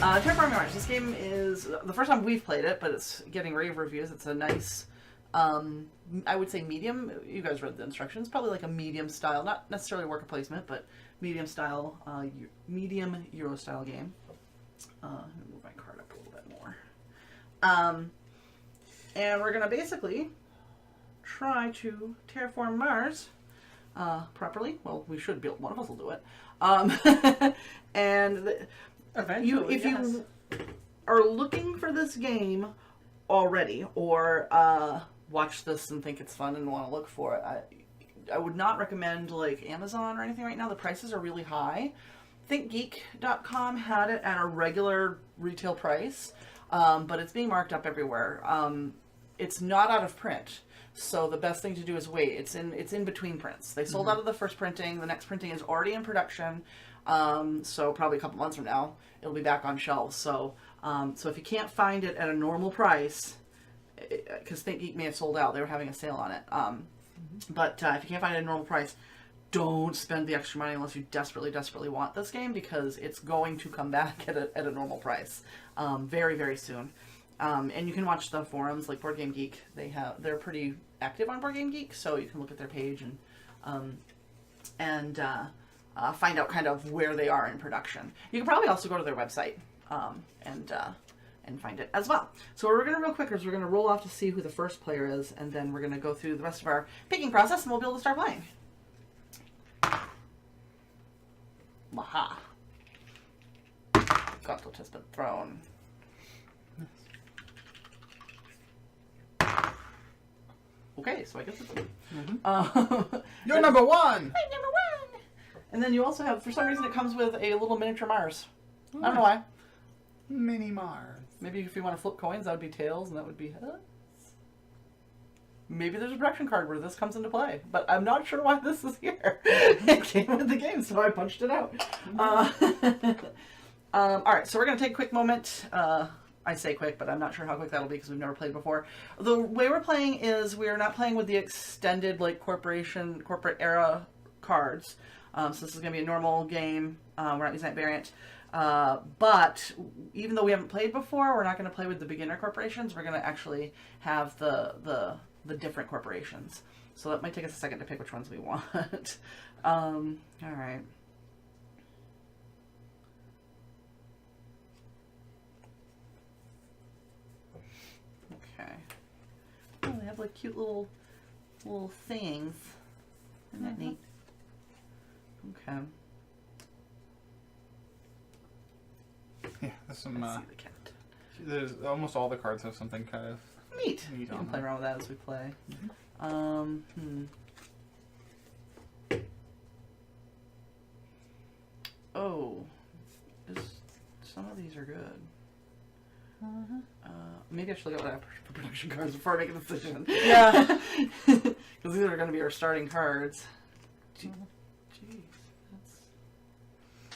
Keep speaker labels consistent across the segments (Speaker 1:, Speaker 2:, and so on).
Speaker 1: Terraforming Mars. This game is the first time we've played it, but it's getting rave reviews. It's a nice, I would say medium. You guys read the instructions. Probably like a medium style, not necessarily worker placement, but medium style, medium Euro style game. Let me move my card up a little bit more. And we're gonna basically try to terraform Mars properly. Well, we should be able, one of us will do it. And
Speaker 2: Eventually,
Speaker 1: if you are looking for this game already, or watch this and think it's fun and want to look for it, I would not recommend like Amazon or anything right now. The prices are really high. ThinkGeek.com had it at a regular retail price, but it's being marked up everywhere. It's not out of print, so the best thing to do is wait. It's in between prints. They sold out of the first printing. The next printing is already in production, so probably a couple months from now it'll be back on shelves. So so if you can't find it at a normal price, because ThinkGeek may have sold out, they were having a sale on it. But if you can't find it at a normal price, don't spend the extra money unless you desperately want this game, because it's going to come back at a normal price very, very soon. And you can watch the forums like Board Game Geek. They're pretty active on Board Game Geek, so you can look at their page and find out kind of where they are in production. You can probably also go to their website and find it as well. So what we're going to real quick is we're going to roll off to see who the first player is, and then we're going to go through the rest of our picking process, and we'll be able to start playing. Maha. Gauntlet has been thrown. Okay, so I guess it's
Speaker 3: You're number one!
Speaker 1: I'm number one! And then you also have, for some reason, it comes with a little miniature Mars. I don't know why.
Speaker 3: Mini Mars.
Speaker 1: Maybe if you want to flip coins, that would be tails, and that would be heads. Maybe there's a production card where this comes into play, but I'm not sure why this is here. It came with the game, so I punched it out. Alright, so we're going to take a quick moment. I say quick, but I'm not sure how quick that'll be because we've never played before. The way we're playing is we're not playing with the extended, like, corporate era cards. So this is going to be a normal game. We're not using that variant. But even though we haven't played before, we're not going to play with the beginner corporations. We're going to actually have the different corporations. So that might take us a second to pick which ones we want. All right. Okay. Oh, they have like cute little things. Isn't that neat? Okay.
Speaker 3: Yeah, there's some.
Speaker 1: I see the cat.
Speaker 3: There's almost all the cards have something kind of
Speaker 1: Neat.
Speaker 3: neat
Speaker 1: We can
Speaker 3: on
Speaker 1: play
Speaker 3: them.
Speaker 1: around with that as we play. Oh, some of these are good. Maybe I should look at what I have for production cards before I make a decision.
Speaker 2: Yeah.
Speaker 1: Because these are going to be our starting cards. Jeez,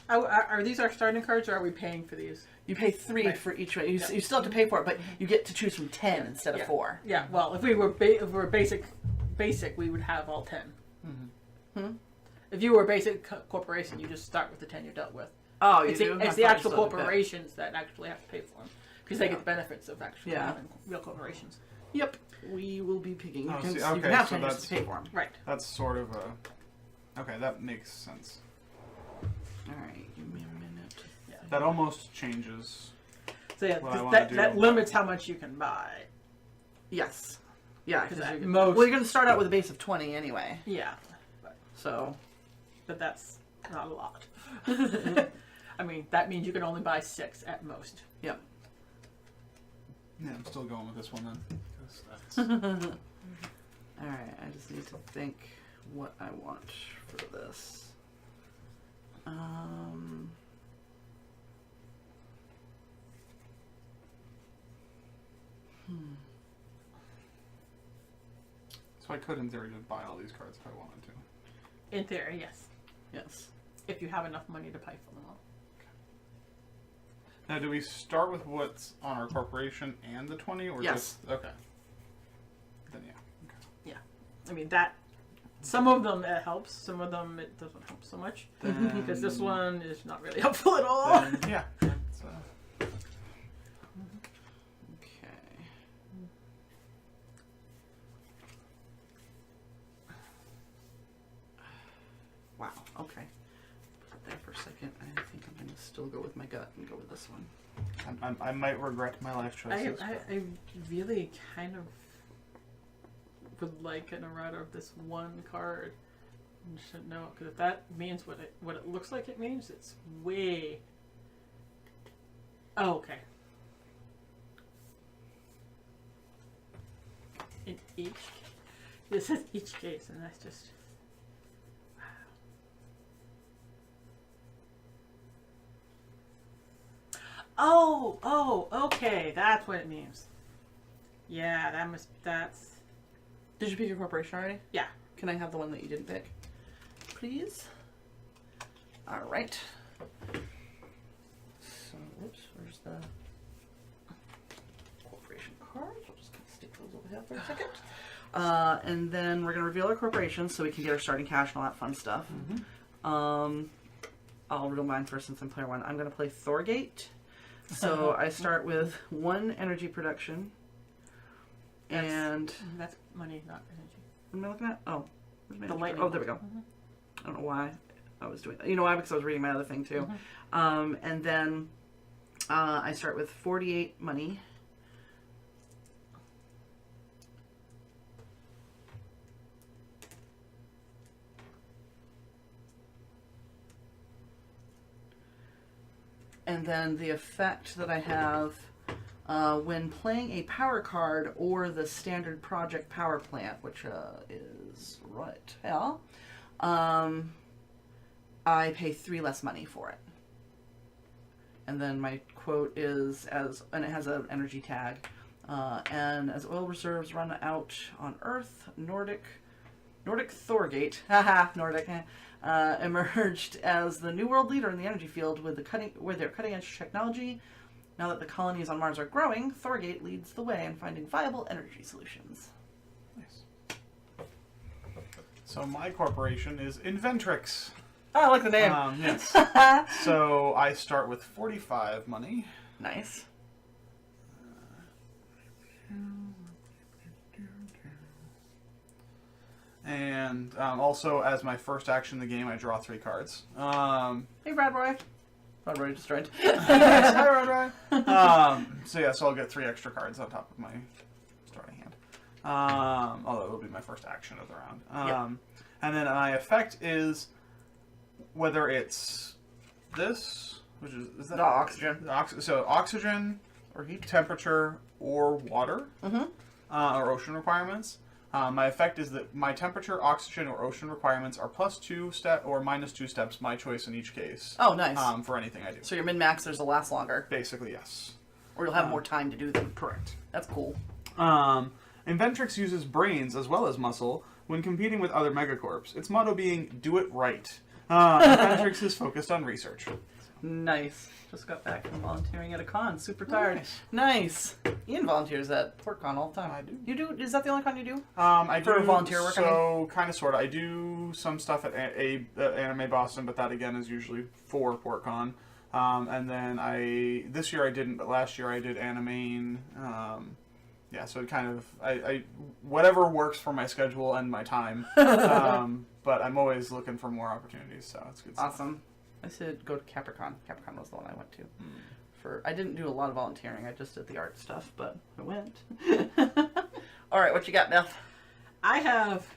Speaker 1: that's...
Speaker 2: Are these our starting cards, or are we paying for these?
Speaker 1: You pay 3
Speaker 2: Right.
Speaker 1: for each one. You still have to pay for it, but you get to choose from 10 instead of
Speaker 2: Yeah.
Speaker 1: 4.
Speaker 2: Yeah. Well, if we were basic, we would have all 10. If you were a basic corporation, you just start with the 10 you're dealt with.
Speaker 1: Oh, you
Speaker 2: It's
Speaker 1: do?
Speaker 2: it's the actual corporations that actually have to pay for them, because they
Speaker 1: Yeah.
Speaker 2: get the benefits of actually having real corporations.
Speaker 1: Yep. We will be picking. You
Speaker 3: Oh,
Speaker 1: can,
Speaker 3: see,
Speaker 1: you
Speaker 3: okay,
Speaker 1: can have
Speaker 3: so
Speaker 1: 10 just
Speaker 3: that's-
Speaker 1: to pay for them.
Speaker 2: Right.
Speaker 3: That's sort of a. Okay, that makes sense.
Speaker 1: Alright, give me a minute.
Speaker 2: Yeah.
Speaker 3: That almost changes.
Speaker 2: So yeah,
Speaker 3: What I
Speaker 2: 'cause
Speaker 3: wanna
Speaker 2: that,
Speaker 3: do.
Speaker 2: that limits how much you can buy.
Speaker 1: Yes. Yeah, because
Speaker 2: At
Speaker 1: you're,
Speaker 2: most-
Speaker 1: well, you're going to start out with a base of 20 anyway.
Speaker 2: Yeah.
Speaker 1: So,
Speaker 2: But that's not a lot. I mean, that means you can only buy 6 at most.
Speaker 1: yep.
Speaker 3: Yeah, I'm still going with this one then. 'Cause that's...
Speaker 1: Alright, I just need to think what I want for this.
Speaker 3: So I could, in theory, just buy all these cards if I wanted to.
Speaker 2: In theory, yes.
Speaker 1: Yes.
Speaker 2: If you have enough money to pay for them all.
Speaker 3: Now, do we start with what's on our corporation and the 20, or
Speaker 1: Yes.
Speaker 3: just okay? Then yeah. Okay.
Speaker 2: Yeah. I mean, that. Some of them it helps, some of them it doesn't help so much.
Speaker 3: Then-
Speaker 2: Because this one is not really helpful at all.
Speaker 3: Then, yeah. That's,
Speaker 1: still go with my gut and go with this one.
Speaker 3: I might regret my life choices.
Speaker 2: I really kind of would like an errata of this one card. I should know, because if that means what it looks like it means, it's way... Oh, okay. In each... This is each case, and that's just... Oh, okay, that's what it means. Yeah, that's...
Speaker 1: Did you pick your corporation already?
Speaker 2: Yeah.
Speaker 1: Can I have the one that you didn't pick? Please? Alright. So, whoops, where's the corporation cards? I'll just kind of stick those over here for a second. And then we're going to reveal our corporation so we can get our starting cash and all that fun stuff.
Speaker 3: Mm-hmm.
Speaker 1: I'll reveal mine first since I'm player one. I'm going to play Thorgate. So I start with 1 energy production. And
Speaker 2: that's money, not energy.
Speaker 1: what am I looking at? Oh, where's my
Speaker 2: The
Speaker 1: energy?
Speaker 2: lightning.
Speaker 1: Oh, there we go. I don't know why I was doing that. You know why? Because I was reading my other thing too. And then I start with 48 money. And then the effect that I have when playing a power card or the standard project power plant, which is right here, I pay 3 less money for it. And then my quote is, and it has an energy tag, and as oil reserves run out on Earth, Nordic Thorgate, haha, Nordic, emerged as the new world leader in the energy field with their cutting edge technology. Now that the colonies on Mars are growing, Thorgate leads the way in finding viable energy solutions.
Speaker 3: Nice. So my corporation is Inventrix.
Speaker 1: Oh, I like the name.
Speaker 3: Yes. So I start with 45 money.
Speaker 1: Nice.
Speaker 3: And also, as my first action in the game, I draw 3 cards.
Speaker 1: Hey, Brad Roy. Brad Roy just joined.
Speaker 3: Yes, hi, Rod Rod. So I'll get 3 extra cards on top of my starting hand. Although it'll be my first action of the round. And then my effect is whether it's this, which is that
Speaker 1: The oxygen.
Speaker 3: So oxygen, or heat, temperature, or water, or ocean requirements. My effect is that my temperature, oxygen, or ocean requirements are +2 step or -2 steps, my choice in each case.
Speaker 1: Oh, nice.
Speaker 3: For anything I do.
Speaker 1: So your min-maxers will last longer.
Speaker 3: Basically, yes.
Speaker 1: Or you'll have more time to do them.
Speaker 3: Correct.
Speaker 1: That's cool.
Speaker 3: Inventrix uses brains as well as muscle when competing with other megacorps. Its motto being, do it right. Inventrix is focused on research.
Speaker 1: Nice. Just got back from volunteering at a con. Super tired. Nice. Ian volunteers at PortCon all the time.
Speaker 3: I do.
Speaker 1: You do? Is that the only con you do?
Speaker 3: I
Speaker 1: For
Speaker 3: do
Speaker 1: volunteer work, I
Speaker 3: So, kind of, sort of. I do some stuff at Anime Boston, but that again is usually for PortCon. And then this year I didn't, but last year I did Animane. Yeah, so it kind of I whatever works for my schedule and my time. But I'm always looking for more opportunities, so it's good stuff.
Speaker 1: Awesome. I said go to Capricorn. Capricorn was the one I went to. I didn't do a lot of volunteering. I just did the art stuff, but I went. All right, what you got, Beth?
Speaker 2: I have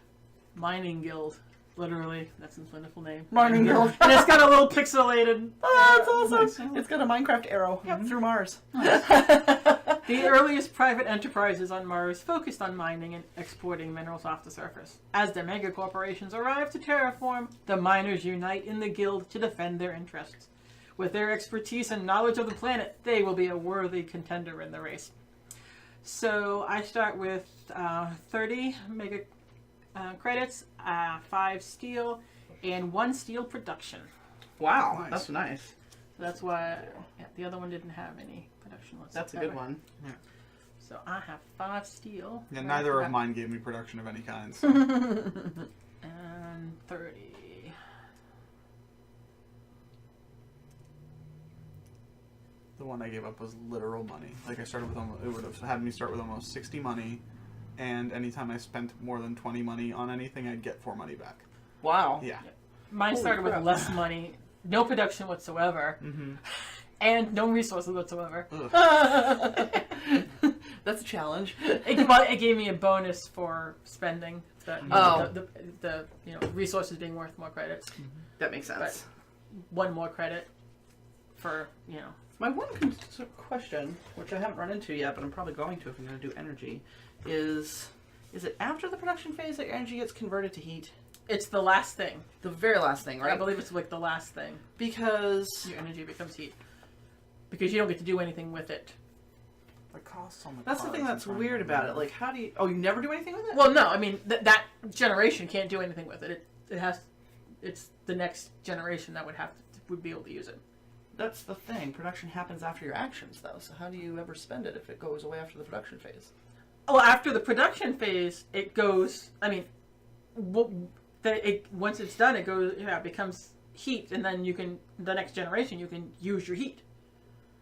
Speaker 2: Mining Guild. Literally, that's its wonderful name.
Speaker 1: Mining Guild.
Speaker 2: And it's got a little pixelated...
Speaker 1: Oh, that's awesome.
Speaker 2: Nice.
Speaker 1: It's got a Minecraft arrow through Mars.
Speaker 2: The earliest private enterprises on Mars focused on mining and exporting minerals off the surface. As the mega corporations arrive to terraform, the miners unite in the guild to defend their interests. With their expertise and knowledge of the planet, they will be a worthy contender in the race. So I start with 30 mega credits, 5 steel, and 1 steel production.
Speaker 1: Wow,
Speaker 3: Nice.
Speaker 1: that's nice.
Speaker 2: That's why the other one didn't have any production lists.
Speaker 1: That's a good one.
Speaker 3: Yeah.
Speaker 2: So I have 5 steel.
Speaker 3: Yeah, neither of mine gave me production of any kind. So.
Speaker 2: And 30.
Speaker 3: The one I gave up was literal money. Like I started with it would have had me start with almost 60 money, and anytime I spent more than 20 money on anything, I'd get 4 money back.
Speaker 1: Wow.
Speaker 3: Yeah.
Speaker 2: Mine
Speaker 1: Holy
Speaker 2: started
Speaker 1: crap.
Speaker 2: with less money no production whatsoever, and no resources whatsoever.
Speaker 1: That's a challenge.
Speaker 2: It gave me a bonus for spending the resources being worth more credits.
Speaker 1: That makes sense.
Speaker 2: But one more credit for
Speaker 1: My one question, which I haven't run into yet, but I'm probably going to if I'm going to do energy, is it after the production phase that your energy gets converted to heat?
Speaker 2: It's the last thing.
Speaker 1: The very last thing, right?
Speaker 2: I believe it's like the last thing.
Speaker 1: Because
Speaker 2: your energy becomes heat. Because you don't get to do anything with it.
Speaker 3: It costs on the
Speaker 1: that's the thing that's weird about it. Like, how do you... Oh, you never do anything with it?
Speaker 2: Well, no. I mean, that generation can't do anything with it. It has... It's the next generation that would be able to use it.
Speaker 1: That's the thing. Production happens after your actions, though. So how do you ever spend it if it goes away after the production phase?
Speaker 2: Well, after the production phase, it goes... I mean... once it's done, it goes... it becomes heat, and then you can... The next generation, you can use your heat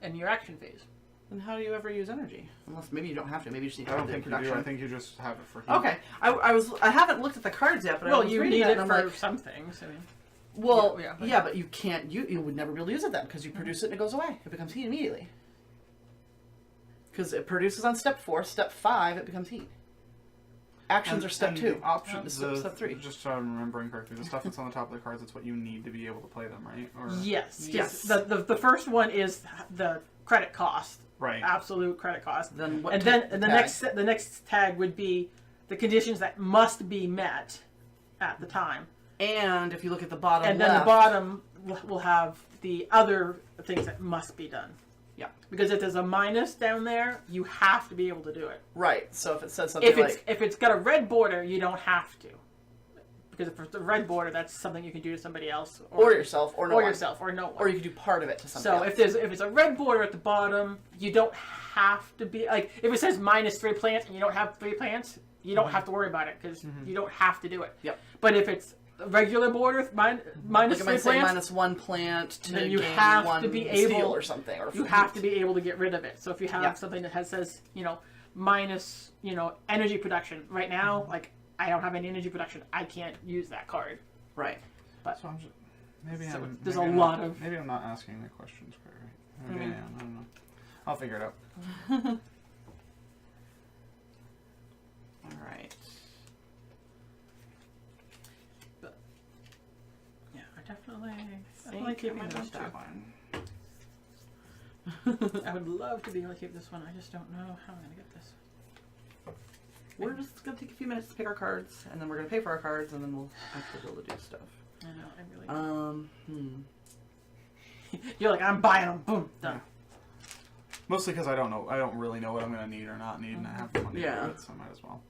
Speaker 2: in your action phase.
Speaker 1: Then how do you ever use energy? Unless maybe you don't have to. Maybe you just need to
Speaker 3: I
Speaker 1: have
Speaker 3: don't
Speaker 1: it in
Speaker 3: think you
Speaker 1: production.
Speaker 3: do. I think you just have it for heat.
Speaker 1: Okay. I haven't looked at the cards yet, but I was
Speaker 2: you
Speaker 1: reading
Speaker 2: need
Speaker 1: that
Speaker 2: it
Speaker 1: and
Speaker 2: for
Speaker 1: I'm like,
Speaker 2: some things. I mean,
Speaker 1: yeah, but you can't. You would never be able to use it then because you produce it and it goes away. It becomes heat immediately. Because it produces on step 4. Step 5, it becomes heat. Actions are step 2.
Speaker 3: Options.
Speaker 1: Step 3.
Speaker 3: Just so I'm remembering correctly, the stuff that's on the top of the cards, it's what you need to be able to play them, right? Or...
Speaker 2: Yes.
Speaker 1: Yes.
Speaker 2: The first one is the credit cost.
Speaker 3: Right.
Speaker 2: Absolute credit cost.
Speaker 1: Then what?
Speaker 2: And then the next tag would be the conditions that must be met at the time.
Speaker 1: And if you look at the bottom
Speaker 2: and then
Speaker 1: left,
Speaker 2: the bottom will have the other things that must be done.
Speaker 1: Yeah.
Speaker 2: Because if there's a minus down there, you have to be able to do it.
Speaker 1: right. So if it says something
Speaker 2: If it's got a red border, you don't have to. Because if it's a red border, that's something you can do to somebody else.
Speaker 1: or yourself, or no one.
Speaker 2: yourself, or no one.
Speaker 1: Or you could do part of it to somebody
Speaker 2: So
Speaker 1: else.
Speaker 2: if it's a red border at the bottom, you don't have to be like if it says -3 plants and you don't have 3 plants, you don't have to worry about it because you don't have to do it.
Speaker 1: Yep.
Speaker 2: But if it's a regular border minus
Speaker 1: like
Speaker 2: 3 plants,
Speaker 1: -1 plant to
Speaker 2: then you
Speaker 1: gain
Speaker 2: have
Speaker 1: 1
Speaker 2: to be
Speaker 1: steel
Speaker 2: able
Speaker 1: or something, or
Speaker 2: you have to be able to get rid of it. So if you have
Speaker 1: Yeah.
Speaker 2: something that says minus energy production right now, like I don't have any energy production, I can't use that card.
Speaker 1: right.
Speaker 3: So I'm just, maybe
Speaker 2: So
Speaker 3: I'm.
Speaker 2: there's
Speaker 3: maybe
Speaker 2: a
Speaker 3: I'm
Speaker 2: lot
Speaker 3: not,
Speaker 2: of-
Speaker 3: Maybe I'm not asking the questions quite right. Maybe I am. I don't know. I'll figure it out.
Speaker 1: All right.
Speaker 2: Yeah, I definitely
Speaker 1: Think
Speaker 2: keep
Speaker 1: I
Speaker 2: my
Speaker 1: might
Speaker 2: those
Speaker 1: want
Speaker 2: two. I would love to be able to keep this one. I just don't know how I'm going to get this.
Speaker 1: We're just gonna take a few minutes to pick our cards, and then we're gonna pay for our cards, and then we'll actually be able to do stuff.
Speaker 2: I know, I really
Speaker 1: You're
Speaker 2: like, I'm buying them. Boom, done.
Speaker 3: Mostly because I don't know. I don't really know what I'm going to need or not need, and I have the money to
Speaker 1: Yeah.
Speaker 3: do it, so I might as well.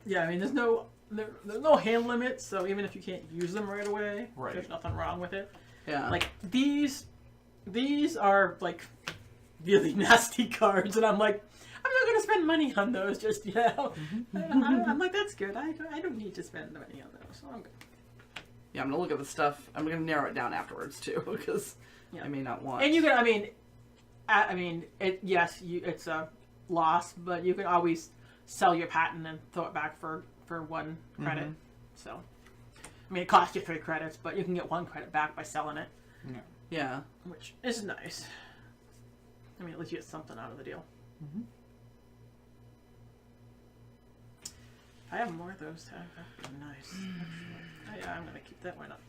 Speaker 2: Yeah, I mean, there's no hand limit, so even if you can't use them right away,
Speaker 3: Right.
Speaker 2: there's nothing wrong with it.
Speaker 1: Yeah.
Speaker 2: Like these are like really nasty cards, and I'm like, I'm not gonna spend money on those just I'm like, that's good. I don't need to spend money on those. So I'm good.
Speaker 1: Yeah, I'm gonna look at the stuff. I'm gonna narrow it down afterwards too, because
Speaker 2: Yeah.
Speaker 1: I may not want.
Speaker 2: And you can, it's a loss, but you can always sell your patent and throw it back for 1 credit. So, I mean, it costs you 3 credits, but you can get 1 credit back by selling it,
Speaker 1: Yeah.
Speaker 2: which is nice. I mean, at least you get something out of the deal. I have more of those tags. That'd be nice. Actually, I'm gonna keep that. Why not?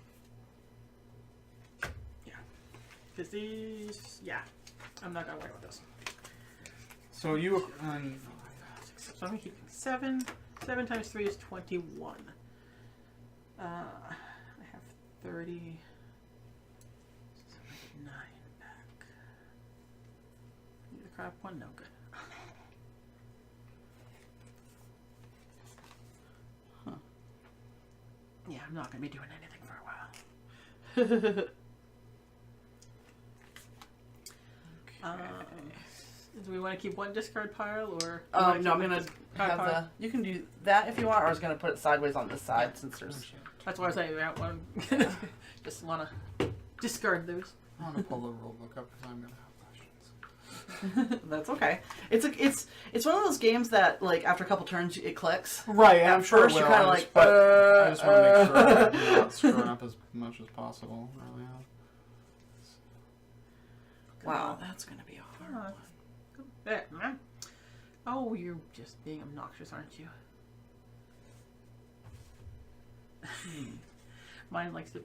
Speaker 2: Yeah, because these. Yeah, I'm not gonna worry about those.
Speaker 3: So you.
Speaker 2: So I'm gonna keep 7. 7 times 3 is 21. I have 30. So I get 9 back. Need the crap one? No good. Yeah, I'm not gonna be doing anything for a while. Do we want to keep 1 discard pile or?
Speaker 1: No, I'm gonna have the. You can do that if you want, or I was gonna put it sideways on this side since there's.
Speaker 2: That's why I was saying that one. Just wanna discard those.
Speaker 3: I want to pull the rule book up because I'm going to have questions.
Speaker 1: That's okay. It's one of those games that like after a couple turns it clicks.
Speaker 3: Right, and I'm sure
Speaker 1: First
Speaker 3: it
Speaker 1: you're
Speaker 3: will,
Speaker 1: kind of like,
Speaker 3: but I just want to make sure I'm not screwing up as much as possible early on.
Speaker 1: Wow, that's gonna be a hard one.
Speaker 2: There, man. Oh, you're just being obnoxious, aren't you? Mine likes to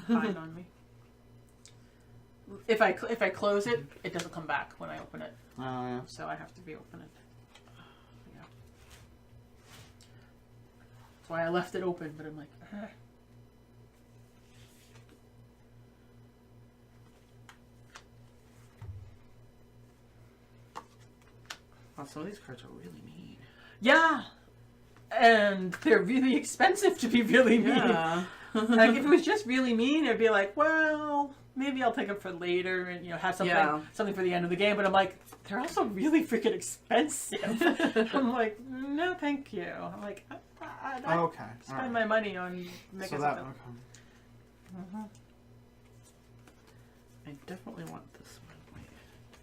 Speaker 2: hide on me. If I close it, it doesn't come back when I open it.
Speaker 3: Oh, yeah.
Speaker 2: So I have to reopen it. Yeah. That's why I left it open, but I'm like,
Speaker 1: Wow, some of these cards are really mean.
Speaker 2: yeah, and they're really expensive to be really mean.
Speaker 1: Yeah.
Speaker 2: Like if it was just really mean, I'd be like, well, maybe I'll take them for later and have something for the end of the game. But I'm like, they're also really freaking expensive. I'm like, no, thank you. I'm like, I
Speaker 3: Okay.
Speaker 2: spend my money on making
Speaker 3: So that,
Speaker 2: something.
Speaker 3: okay.
Speaker 2: Mm-hmm.
Speaker 1: I definitely want this one. Wait.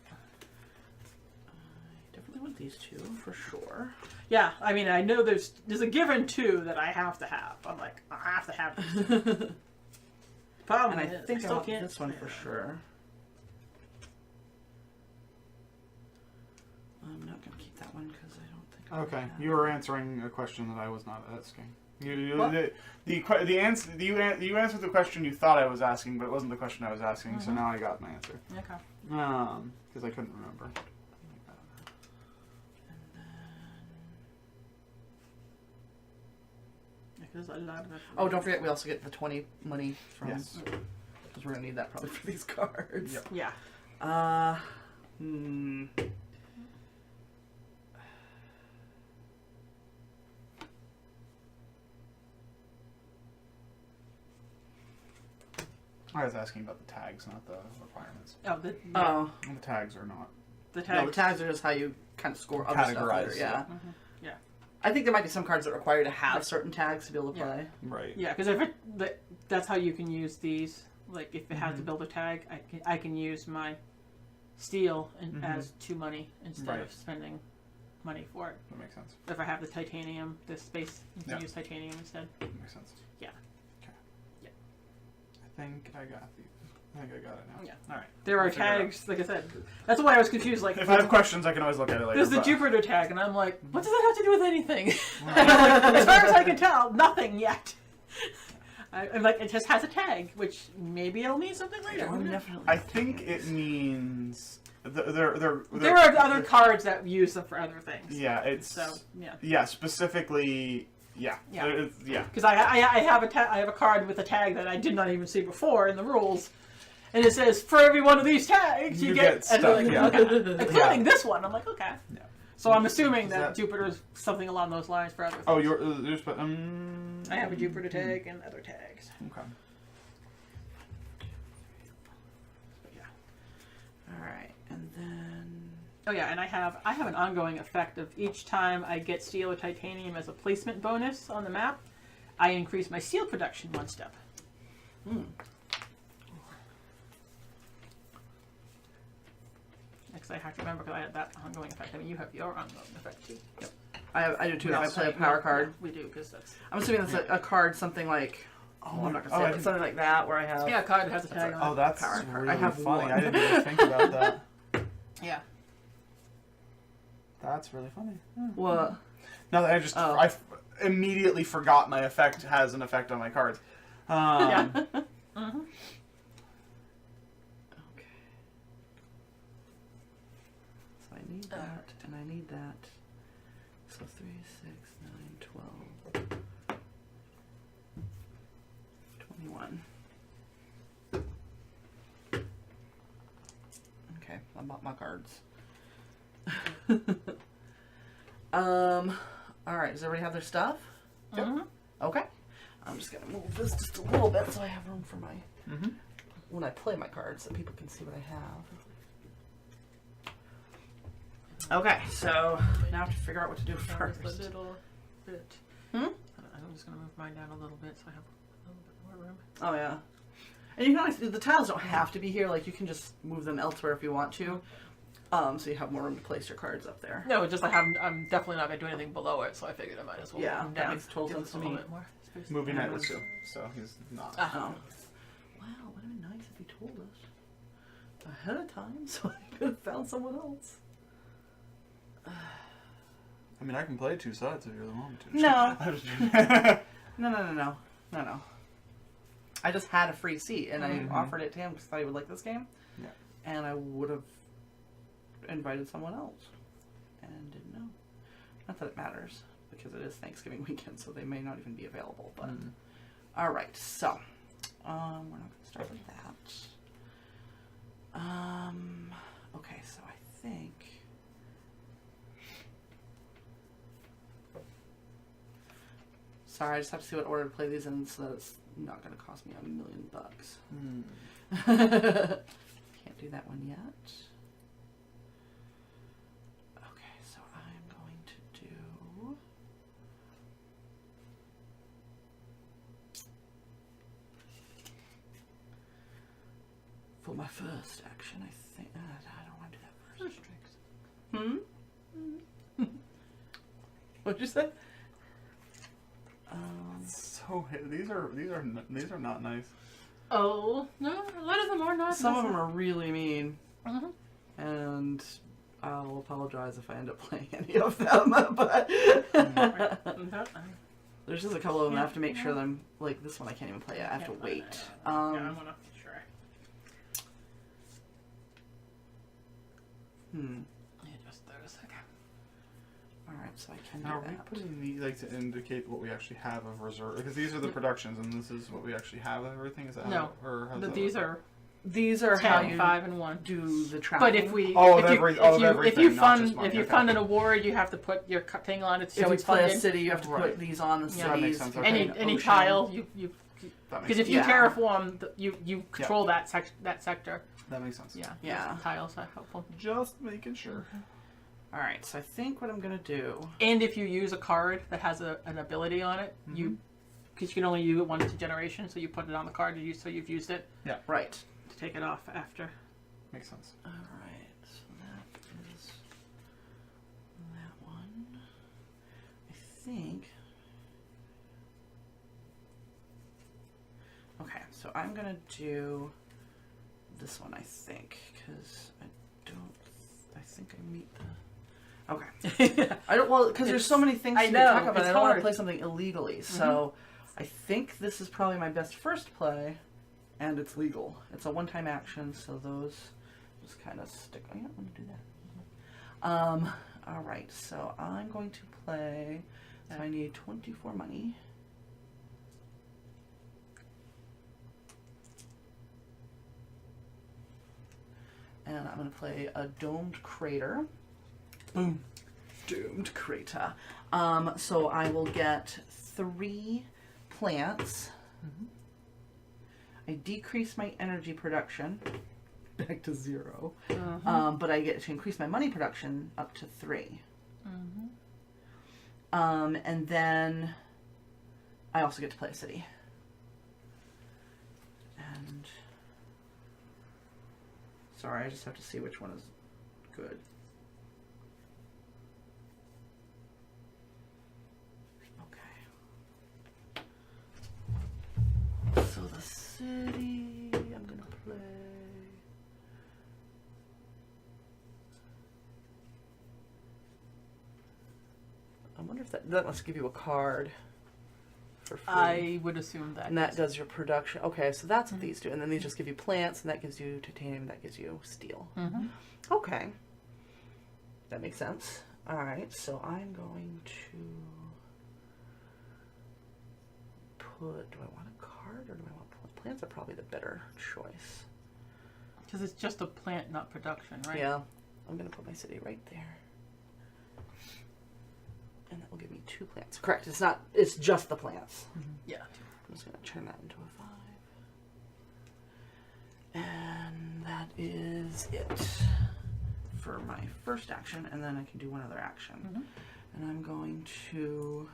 Speaker 1: I definitely want these two for sure.
Speaker 2: Yeah, I mean, I know there's a given two that I have to have. I'm like, I have to have these. Problem
Speaker 1: And I
Speaker 2: is,
Speaker 1: think I
Speaker 2: still
Speaker 1: want
Speaker 2: can't
Speaker 1: this one
Speaker 2: play
Speaker 1: for
Speaker 2: that.
Speaker 1: sure. I'm not gonna keep that one because I don't think. I
Speaker 3: Okay,
Speaker 1: have
Speaker 3: you were answering a question that I was not asking.
Speaker 1: What?
Speaker 3: The answer you answered the question you thought I was asking, but it wasn't the question I was asking. So now I got my answer.
Speaker 2: Okay.
Speaker 3: Because I couldn't remember.
Speaker 2: Yeah, 'cause there's a lot of it.
Speaker 1: Oh, don't forget we also get the 20 money from.
Speaker 3: Yes.
Speaker 1: Because we're gonna need that probably for these cards.
Speaker 3: Yep.
Speaker 2: Yeah.
Speaker 3: I was asking about the tags, not the requirements.
Speaker 2: Oh, the
Speaker 1: Oh.
Speaker 3: The tags are not.
Speaker 2: the
Speaker 1: No,
Speaker 2: tag.
Speaker 1: the tags are just how you kind of score other stuff
Speaker 3: Categorize,
Speaker 1: later. Yeah.
Speaker 2: Mhm. Yeah.
Speaker 1: I think there might be some cards that require you to have certain tags to be able to
Speaker 2: Yeah.
Speaker 1: play.
Speaker 3: Right.
Speaker 2: Yeah, because that's how you can use these. Like, if it has to build a tag, I can use my steel as 2 money instead of
Speaker 3: Right.
Speaker 2: spending money for it.
Speaker 3: That makes sense.
Speaker 2: If I have the titanium, the space, you can
Speaker 3: Yeah.
Speaker 2: use titanium instead.
Speaker 3: That makes sense.
Speaker 2: Yeah.
Speaker 3: Okay.
Speaker 2: Yeah.
Speaker 3: I think I got these. I think I got it now.
Speaker 2: Yeah.
Speaker 3: All right.
Speaker 2: There are
Speaker 3: We'll figure it out.
Speaker 2: tags, like I said. That's why I was confused. Like,
Speaker 3: If I have questions, I can always look at it later.
Speaker 2: there's the
Speaker 3: but-
Speaker 2: Jupiter tag, and I'm like, what does that have to do with anything? As far as I can tell, nothing yet. I'm like, it just has a tag, which maybe it'll mean something later. Who knows?
Speaker 1: Definitely.
Speaker 3: I think it means they're
Speaker 2: There are other cards that use them for other things.
Speaker 3: Yeah, it's
Speaker 2: So, yeah.
Speaker 3: yeah, specifically. Yeah.
Speaker 2: Yeah.
Speaker 3: Yeah.
Speaker 2: Because I have I have a card with a tag that I did not even see before in the rules, and it says for every one of these tags you get
Speaker 3: stuff.
Speaker 2: and like,
Speaker 3: Yeah.
Speaker 2: okay. Including this one. I'm like, okay.
Speaker 3: Yeah.
Speaker 2: So I'm assuming
Speaker 3: Is
Speaker 2: that
Speaker 3: that-
Speaker 2: Jupiter's something along those lines for other things.
Speaker 3: Oh, yours.
Speaker 2: I have a Jupiter tag and other tags.
Speaker 3: Okay.
Speaker 2: But yeah.
Speaker 1: All right, and then
Speaker 2: Oh yeah, and I have an ongoing effect of each time I get steel or titanium as a placement bonus on the map, I increase my steel production 1 step. Next, I have to remember because I had that ongoing effect. I mean, you have your ongoing effect too.
Speaker 1: I do too. If I play a
Speaker 2: sorry,
Speaker 1: power
Speaker 2: no,
Speaker 1: card,
Speaker 2: yeah, we do because that's
Speaker 1: I'm assuming that's a card, something like. Oh, I'm not gonna say it. It's something like that where I have.
Speaker 2: a card that has a tag on
Speaker 3: Oh,
Speaker 2: it.
Speaker 3: that's
Speaker 1: Power card.
Speaker 3: really
Speaker 1: I have
Speaker 3: funny.
Speaker 1: one.
Speaker 3: I didn't even think about that.
Speaker 2: Yeah.
Speaker 3: That's really funny.
Speaker 1: What?
Speaker 3: No, I just
Speaker 1: Oh.
Speaker 3: immediately forgot my effect has an effect on my cards.
Speaker 2: Yeah.
Speaker 1: Okay. So I need that, and I need that. So 3, 6, 9, 12, 21. Okay, I bought my cards. All right. Does everybody have their stuff?
Speaker 2: Mhm.
Speaker 1: Okay. I'm just gonna move this just a little bit so I have room for my when I play my cards so people can see what I have. Okay, so now I have to figure out what to do
Speaker 2: Just
Speaker 1: first.
Speaker 2: a little bit. I'm just gonna move mine down a little bit so I have a little bit more room.
Speaker 1: Oh yeah. And you can always, the tiles don't have to be here. Like you can just move them elsewhere if you want to. So you have more room to place your cards up there.
Speaker 2: No, just I'm definitely not going to do anything below it, so I figured I might as well
Speaker 1: Yeah,
Speaker 2: move
Speaker 1: that
Speaker 2: down.
Speaker 1: makes total
Speaker 2: Give
Speaker 1: sense
Speaker 2: us
Speaker 1: to
Speaker 2: a little
Speaker 1: me.
Speaker 2: bit more space.
Speaker 3: Movie night with 2, so he's not.
Speaker 2: Uh-huh.
Speaker 1: Wow, would have been nice if you told us ahead of time so I could have found someone else.
Speaker 3: I mean, I can play 2 sides if you really want me to.
Speaker 1: No. No. I just had a free seat, and I offered it to him because I thought he would like this game.
Speaker 3: Yeah.
Speaker 1: And I would have invited someone else, and didn't know. Not that it matters, because it is Thanksgiving weekend, so they may not even be available. But all right, so we're not going to start with that. Okay, so I think. Sorry, I just have to see what order to play these in, so that it's not going to cost me $1 million. Can't do that one yet. Okay, so I'm going to do. For my first action, I think. I don't want to do that first. What'd you say?
Speaker 3: So these are not nice.
Speaker 2: Oh no! A lot of them are not.
Speaker 1: Some of them are really mean,
Speaker 2: Mm-hmm.
Speaker 1: and I'll apologize if I end up playing any of them. But there's just a couple of them I have to make sure that I'm like this one. I can't even play it. I have to wait.
Speaker 2: Yeah, I want to try. Yeah, just there a second.
Speaker 1: All right, so I can do
Speaker 3: Now, are we
Speaker 1: that.
Speaker 3: putting these like to indicate what we actually have of reserve? Because these are the productions, and this is what we actually have of everything. Is that
Speaker 2: No,
Speaker 3: how, or how's
Speaker 2: but
Speaker 3: that
Speaker 2: these
Speaker 3: work?
Speaker 2: are
Speaker 1: These are how
Speaker 2: 10,
Speaker 1: you
Speaker 2: 5, and 1.
Speaker 1: do the travel.
Speaker 2: But if we,
Speaker 3: Oh,
Speaker 2: if you,
Speaker 3: every-
Speaker 2: if
Speaker 3: oh,
Speaker 2: you, if
Speaker 3: everything,
Speaker 2: you
Speaker 3: not
Speaker 2: fund,
Speaker 3: just money,
Speaker 2: if you
Speaker 3: okay.
Speaker 2: fund an award, you have to put your thing on it.
Speaker 1: if
Speaker 2: So
Speaker 1: you
Speaker 2: it's
Speaker 1: play a
Speaker 2: funded.
Speaker 1: city, you have to
Speaker 3: Right.
Speaker 1: put these on the
Speaker 2: Yeah.
Speaker 1: cities.
Speaker 3: That makes sense,
Speaker 1: If you
Speaker 3: okay.
Speaker 1: play
Speaker 2: Any
Speaker 1: ocean-
Speaker 2: tile,
Speaker 3: That makes
Speaker 2: because if you
Speaker 1: Yeah.
Speaker 2: terraform, you control that sector.
Speaker 3: That makes sense.
Speaker 2: Yeah.
Speaker 1: Yeah.
Speaker 2: Tiles are helpful.
Speaker 3: Just making sure.
Speaker 1: All right, so I think what I'm gonna do.
Speaker 2: And if you use a card that has an ability on it, because you can only use it once a generation, so you put it on the card so you've used it
Speaker 1: Right.
Speaker 2: to take it off after.
Speaker 3: Makes sense.
Speaker 1: All right, so that is that one. I think. Okay, so I'm gonna do this one. I think because I think I meet the. Okay. I don't because there's so many things
Speaker 2: I
Speaker 1: to
Speaker 2: know,
Speaker 1: talk about.
Speaker 2: it's
Speaker 1: I don't want to
Speaker 2: hard.
Speaker 1: play something illegally, so I think this is probably my best first play, and it's legal. It's a one-time action, so those just kind of stick. Oh, yeah, I'm gonna do that. All right, so I'm going to play. So I need 24 money. And I'm going to play a domed crater. Boom. Doomed crater. So I will get 3 plants. I decrease my energy production back to 0. But I get to increase my money production up to 3. And then I also get to play a city. And sorry, I just have to see which one is good. Okay. So the city I'm gonna play. I wonder if that must give you a card for free.
Speaker 2: I would assume that.
Speaker 1: And that does your production. Okay, so that's what these do. And then these just give you plants, and that gives you titanium, that gives you steel. Okay. That makes sense. Alright, so I'm going to put... Do I want a card, or do I want plants? Are probably the better choice.
Speaker 2: Because it's just a plant, not production, right?
Speaker 1: Yeah. I'm going to put my city right there. And that will give me 2 plants. Correct. It's not... It's just the plants.
Speaker 2: Yeah.
Speaker 1: I'm just going to turn that into a 5. And that is it for my first action. And then I can do one other action. And I'm going to...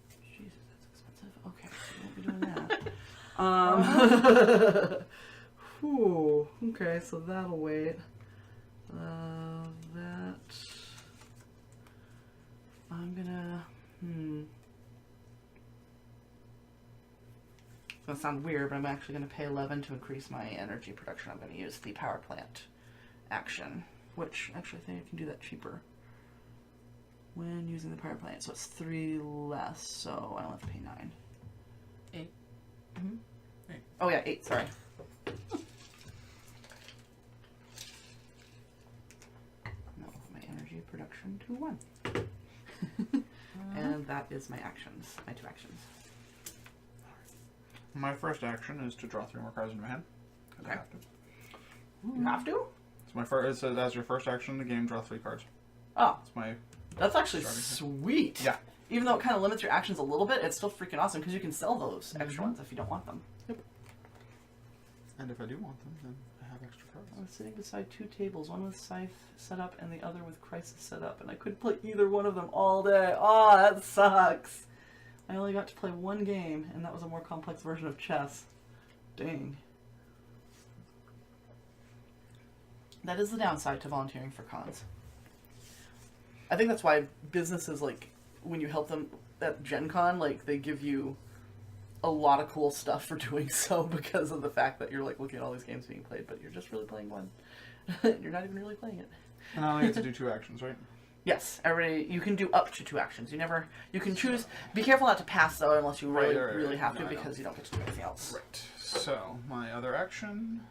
Speaker 1: Jesus, that's expensive. Okay, so we won't be doing that. Whew. Okay, so that'll wait. That I'm gonna. It's gonna sound weird, but I'm actually gonna pay 11 to increase my energy production. I'm gonna use the power plant action, which actually I think I can do that cheaper when using the power plant. So it's 3 less, so I only have to pay 9.
Speaker 2: 8.
Speaker 1: Mm-hmm.
Speaker 3: 8.
Speaker 1: Oh yeah, 8. Sorry. No, my energy production to 1. And that is my actions, my 2 actions.
Speaker 3: My first action is to draw 3 more cards into my hand. 'Cause I
Speaker 1: Okay.
Speaker 3: have to.
Speaker 1: You have to?
Speaker 3: It's my first. It says as your first action in the game, draw 3 cards.
Speaker 1: Oh,
Speaker 3: It's my.
Speaker 1: that's actually
Speaker 3: Starting.
Speaker 1: sweet.
Speaker 3: Yeah.
Speaker 1: Even though it kind of limits your actions a little bit, it's still freaking awesome because you can sell those extra
Speaker 3: Mhm.
Speaker 1: ones if you don't want them.
Speaker 3: And if I do want them, then I have extra cards.
Speaker 1: I was sitting beside 2 tables, one with Scythe set up and the other with Crisis set up, and I couldn't play either one of them all day. Oh, that sucks. I only got to play 1 game, and that was a more complex version of chess. Dang. That is the downside to volunteering for cons. I think that's why businesses, like, when you help them at Gen Con, like, they give you a lot of cool stuff for doing so because of the fact that you're, like, looking at all these games being played, but you're just really playing one. You're not even really playing it.
Speaker 3: And I only get to do 2 actions, right?
Speaker 1: Yes, everybody, you can do up to 2 actions. You can choose, be careful not to pass, though, unless you really,
Speaker 3: Right.
Speaker 1: really have
Speaker 3: No,
Speaker 1: to,
Speaker 3: I
Speaker 1: because you don't get to do anything else.
Speaker 3: Right. So, my other action.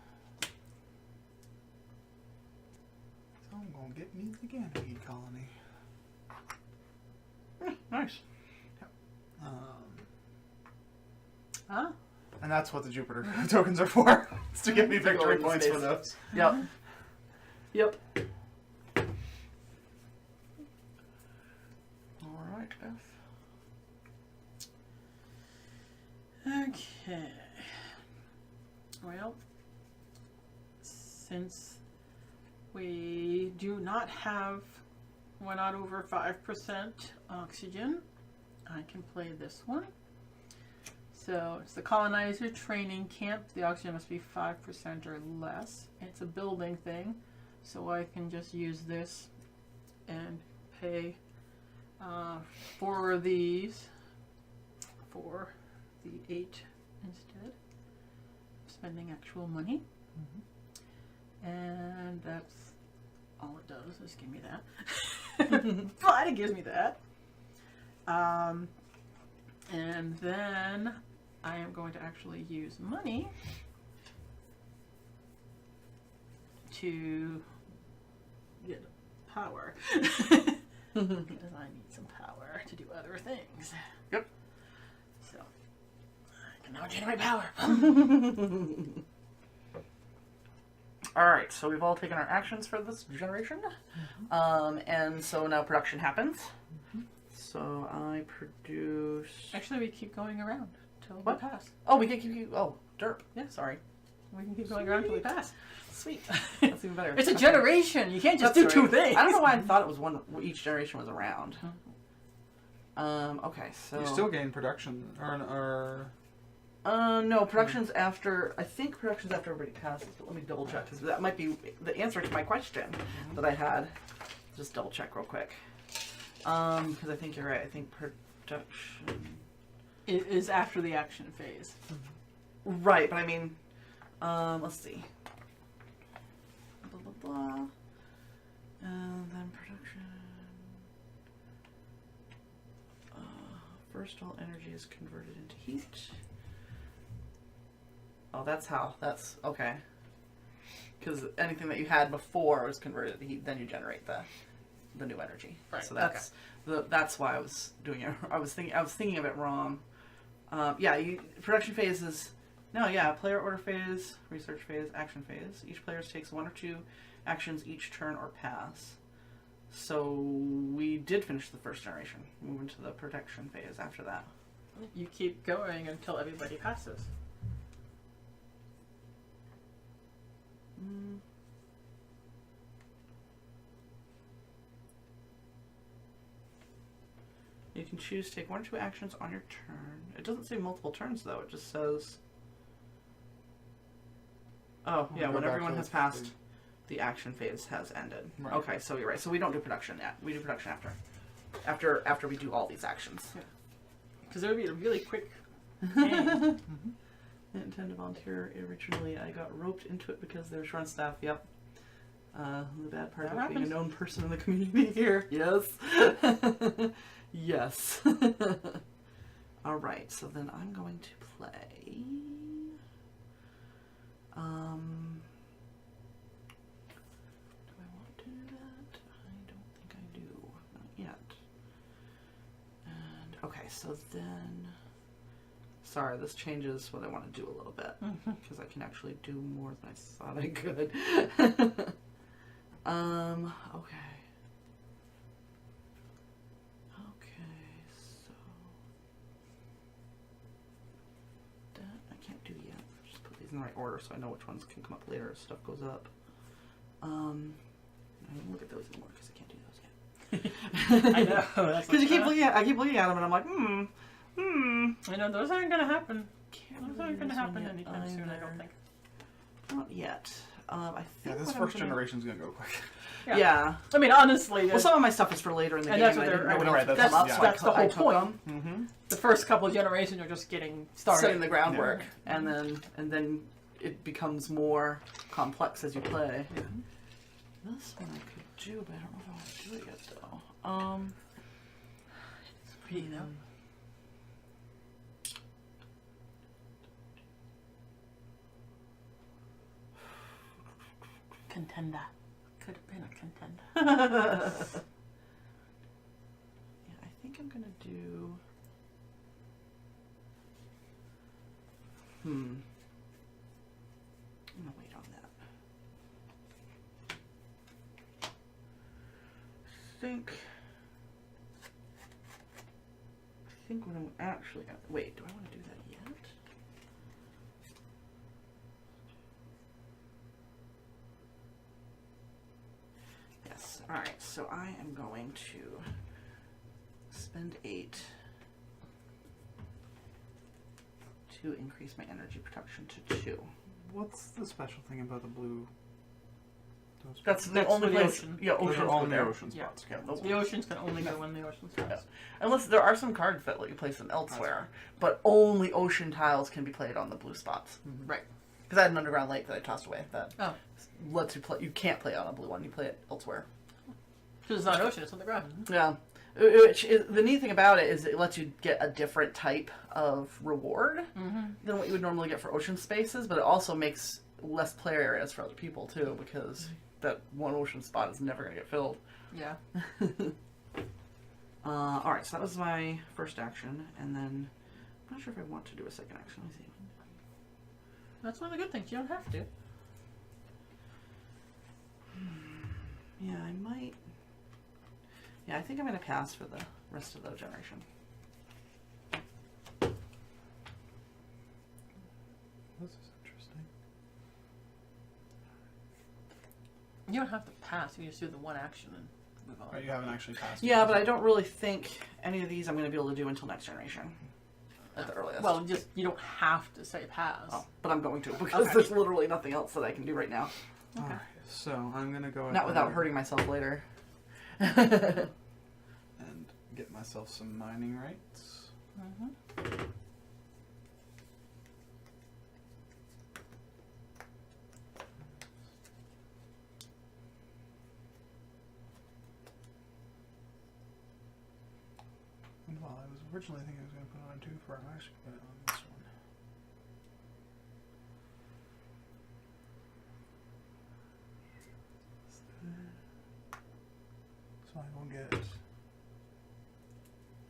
Speaker 3: So I'm going to get me the Ganymede colony.
Speaker 1: Nice.
Speaker 2: Huh?
Speaker 3: And that's what the Jupiter tokens are for. It's to give me victory
Speaker 1: Go
Speaker 3: points
Speaker 1: into
Speaker 3: for
Speaker 1: space.
Speaker 3: those.
Speaker 1: Yep. Yep. Alright, F.
Speaker 2: Okay. Well, since we do not have, we're not over 5% oxygen, I can play this one. So it's the colonizer training camp. The oxygen must be 5% or less. It's a building thing, so I can just use this and pay 4 of these for the 8 instead of spending actual money. And that's all it does, is give me that. But it gives me that. And then I am going to actually use money to get power. Because I need some power to do other things.
Speaker 1: Yep.
Speaker 2: So, I can now generate power.
Speaker 1: Alright, so we've all taken our actions for this generation. And so now production happens. So I produce...
Speaker 2: Actually, we keep going around till
Speaker 1: What?
Speaker 2: we pass.
Speaker 1: Oh, we can keep... Oh, derp.
Speaker 2: Yeah.
Speaker 1: Sorry.
Speaker 2: We can keep going around till we pass.
Speaker 1: Sweet. That's even better.
Speaker 2: It's a
Speaker 1: Okay.
Speaker 2: generation. You can't just
Speaker 1: That's
Speaker 2: do
Speaker 1: right.
Speaker 2: 2 things.
Speaker 1: I don't know why I thought it was one. Each generation was around. Okay, so
Speaker 3: You still gain production, or
Speaker 1: no, production's after. I think production's after everybody passes, but let me double check because that might be the answer to my question that I had. Just double check real quick. Because I think you're right. I think production.
Speaker 2: It is after the action phase.
Speaker 1: Right, but I mean, let's see. Blah blah blah. And then production. First, all energy is converted into heat. Oh, that's how. That's okay. Because anything that you had before was converted to heat, then you generate the new energy.
Speaker 2: Right,
Speaker 1: So that's why I was doing it. I was thinking of it wrong. Production phase is player order phase, research phase, action phase. Each player takes 1 or 2 actions each turn or pass. So we did finish the first generation. Move into the protection phase after that.
Speaker 2: You keep going until everybody passes.
Speaker 1: You can choose to take 1 or 2 actions on your turn. It doesn't say multiple turns though. It just says Oh, yeah,
Speaker 3: Go
Speaker 1: when
Speaker 3: back
Speaker 1: everyone
Speaker 3: to
Speaker 1: has
Speaker 3: the
Speaker 1: passed,
Speaker 3: thing.
Speaker 1: the action phase has ended.
Speaker 3: Right.
Speaker 1: Okay, so you're right. So we don't do production yet. We do production after. After we do all these actions.
Speaker 2: Because it would be a really quick game.
Speaker 1: I didn't intend to volunteer originally. I got roped into it because they're short on staff. Yep. The bad part
Speaker 2: That
Speaker 1: of being a
Speaker 2: happens.
Speaker 1: known person in the community here. Yes. Yes. All right. So then I'm going to play. Do I want to do that? I don't think I do. Not yet. And okay. So then. Sorry, this changes what I want to do a little bit because I can actually do more than I thought I could. Okay. Okay, so that I can't do yet. Just put these in the right order so I know which ones can come up later as stuff goes up. I don't look at those anymore because I can't do those yet.
Speaker 2: I know. That's
Speaker 1: Because
Speaker 2: what's
Speaker 1: I keep looking at them and I'm like,
Speaker 2: I know, those aren't going to happen.
Speaker 1: Can't
Speaker 2: Those
Speaker 1: really
Speaker 2: aren't
Speaker 1: do
Speaker 2: going to
Speaker 1: this one
Speaker 2: happen
Speaker 1: yet
Speaker 2: anytime soon, I
Speaker 1: either.
Speaker 2: don't think.
Speaker 1: Not yet. I think
Speaker 3: This
Speaker 1: what
Speaker 3: first
Speaker 1: I'm gonna...
Speaker 3: generation's gonna go quick.
Speaker 1: Yeah.
Speaker 2: I mean, honestly,
Speaker 1: Well, some of my stuff is for later in the
Speaker 2: And
Speaker 1: game.
Speaker 2: that's what
Speaker 1: I didn't
Speaker 2: they're-
Speaker 1: know what
Speaker 3: right,
Speaker 1: else would
Speaker 3: that's-
Speaker 1: come up,
Speaker 3: yeah.
Speaker 1: so
Speaker 2: that's the
Speaker 1: I
Speaker 2: whole
Speaker 1: took
Speaker 2: point.
Speaker 1: them,
Speaker 3: Mm-hmm.
Speaker 2: the first couple of generations are just getting started.
Speaker 1: setting the groundwork, and then it becomes more complex as you play. This one I could do, but I don't know if I want to do it yet, though.
Speaker 2: You know? Contender. Could have been a contender.
Speaker 1: Yeah, I think I'm gonna do. I'm gonna wait on that. I think what I'm actually gonna wait. Do I want to do that yet? Yes. All right. So I am going to spend 8 to increase my energy production to 2.
Speaker 3: What's the special thing about the blue? Those
Speaker 1: That's the
Speaker 2: That's
Speaker 1: only
Speaker 2: for the
Speaker 1: place.
Speaker 2: ocean.
Speaker 1: Yeah,
Speaker 3: Those
Speaker 1: oceans
Speaker 3: are
Speaker 1: go
Speaker 3: all in the
Speaker 1: there.
Speaker 3: ocean
Speaker 2: Yeah.
Speaker 3: spots. Okay.
Speaker 1: Nope.
Speaker 2: The oceans can only go when the ocean
Speaker 1: Yeah.
Speaker 2: stops.
Speaker 1: Unless there are some cards that let you place them elsewhere, but only ocean tiles can be played on the blue spots.
Speaker 3: Mhm.
Speaker 1: Right. Because I had an underground lake that I tossed away that
Speaker 2: Oh.
Speaker 1: lets you play. You can't play it on a blue one. You play it elsewhere.
Speaker 2: Because it's not ocean, it's on the ground.
Speaker 1: Yeah. Which is, the neat thing about it is it lets you get a different type of reward than what you would normally get for ocean spaces, but it also makes less player areas for other people too, because that one ocean spot is never going to get filled.
Speaker 2: Yeah.
Speaker 1: Alright, so that was my first action, and then I'm not sure if I want to do a second action. Let me see.
Speaker 2: That's one of the good things. You don't have to.
Speaker 1: Yeah, I might. Yeah, I think I'm going to pass for the rest of the generation.
Speaker 3: This is interesting.
Speaker 2: You don't have to pass. You just do the one action and move on.
Speaker 3: Right, you haven't actually passed.
Speaker 1: Yeah,
Speaker 3: it.
Speaker 1: but I don't really think any of these I'm going to be able to do until next generation. At the earliest.
Speaker 2: Well, just you don't have to say pass.
Speaker 1: Oh, but I'm going to, because
Speaker 2: Okay.
Speaker 1: there's literally nothing else that I can do right now.
Speaker 2: Okay.
Speaker 3: Alright, so I'm gonna go.
Speaker 1: Not
Speaker 3: ahead
Speaker 1: without hurting myself later.
Speaker 3: and get myself some mining rights. And while I was originally thinking I was going to put it on 2 for, I'm actually put it on this one. So I will get